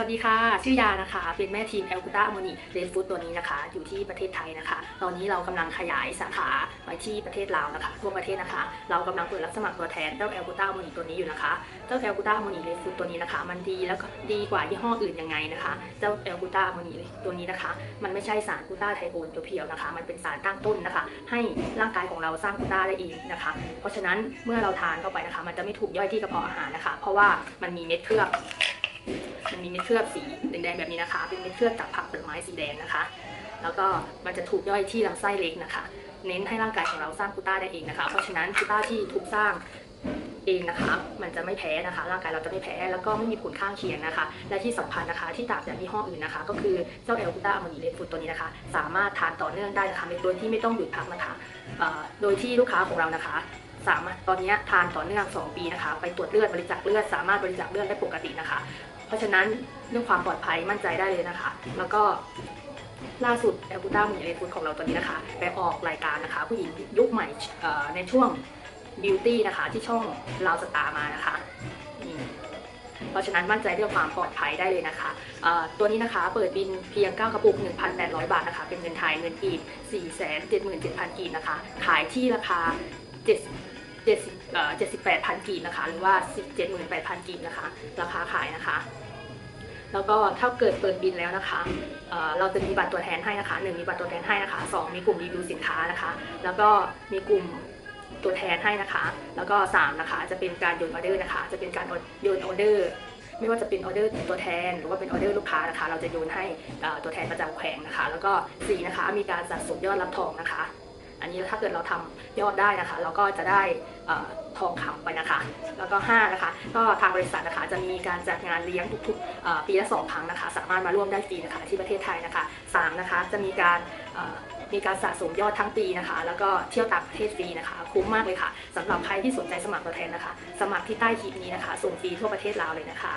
สวัสดีค่ะชื่อยานะคะเป็นแม่ทีมแอลกูต้าโมนิเรดฟู้ดตัวนี้นะคะอยู่ที่ประเทศไทยนะคะตอนนี้เรากำลังขยายสาขาไปที่ประเทศลาวนะคะทั่วประเทศนะคะเรากำลังเปิดรับสมัครตัวแทนเจ้าแอลกูต้าโมนิตัวนี้อยู่นะคะเจ้าแอลกูต้าโมนิเรดฟู้ดตัวนี้นะคะมันดีแล้วก็ดีกว่ายี่ห้ออื่นยังไงนะคะเจ้าแอลกูต้าโมนิตัวนี้นะคะมันไม่ใช่สารกลูตาไทโอนเพียวๆนะคะมันเป็นสารตั้งต้นนะคะให้ร่างกายของเราสร้างกลูตาได้เองนะคะเพราะฉะนั้นเมื่อเราทานเข้าไปนะคะมันจะไม่ถูกย่อยที่กระเพาะอาหารนะคะเพราะว่ามันมีเม็ดเคลือบสีแดงๆแบบนี้นะคะเป็นเม็ดเคลือบจากผักผลไม้สีแดงนะคะแล้วก็มันจะถูกย่อยที่ลำไส้เล็กนะคะเน้นให้ร่างกายของเราสร้างกลูต้าได้เองนะคะเพราะฉะนั้นกลูต้าที่ถูกสร้างเองนะคะมันจะไม่แพ้นะคะร่างกายเราจะไม่แพ้แล้วก็ไม่มีผลข้างเคียงนะคะและที่สำคัญนะคะที่ต่างจากยี่ห้ออื่นนะคะก็คือเจ้าแอลกูต้าอะโมนิเรดฟู้ดตัวนี้นะคะสามารถทานต่อเนื่องได้นะคะโดยที่ไม่ต้องหยุดพักนะคะโดยที่ลูกค้าของเรานะคะสามารถตอนนี้ทานต่อเนื่อง2 ปีนะคะไปตรวจเลือดบริจาคเลือดสามารถบริจาคเลือดได้ปกตินะคะเพราะฉะนั้นเรื่องความปลอดภัยมั่นใจได้เลยนะคะแล้วก็ล่าสุดแอลกูต้าโมนิเรดฟู้ดของเราตัวนี้นะคะไปออกรายการนะคะผู้หญิงยุคใหม่ในช่วงบิวตี้นะคะที่ช่องลาวสตาร์มานะคะเพราะฉะนั้นมั่นใจเรื่องความปลอดภัยได้เลยนะคะตัวนี้นะคะเปิดบินเพียง9 กระปุก 1,800 บาทนะคะเป็นเงินไทยเงินกีบ 477,000 กีบนะคะขายที่ราคา78,000 กีบนะคะหรือว่า 78,000 กีบนะคะราคาขายนะคะแล้วก็ถ้าเกิดเปิดบินแล้วนะคะเราจะมีบัตรตัวแทนให้นะคะ1มีบัตรตัวแทนให้นะคะ2มีกลุ่มรีวิวสินค้านะคะแล้วก็มีกลุ่มตัวแทนให้นะคะแล้วก็3นะคะจะเป็นการโยนออเดอร์นะคะจะเป็นการโยนออเดอร์ไม่ว่าจะเป็นออเดอร์ตัวแทนหรือว่าเป็นออเดอร์ลูกค้านะคะเราจะโยนให้ตัวแทนประจำแขวงนะคะแล้วก็4นะคะมีการสะสมยอดรับทองนะคะอันนี้ถ้าเกิดเราทำยอดได้นะคะเราก็จะได้ทองคำไปนะคะแล้วก็5นะคะก็ทางบริษัทนะคะจะมีการจัดงานเลี้ยงทุกๆปีละ2 ครั้งนะคะสามารถมาร่วมได้ฟรีนะคะที่ประเทศไทยนะคะ3นะคะจะมีการสะสมยอดทั้งปีนะคะแล้วก็เที่ยวต่างประเทศฟรีนะคะคุ้มมากเลยค่ะสำหรับใครที่สนใจสมัครตัวแทนนะคะสมัครที่ใต้คลิปนี้นะคะส่งฟรีทั่วประเทศลาวเลยนะคะ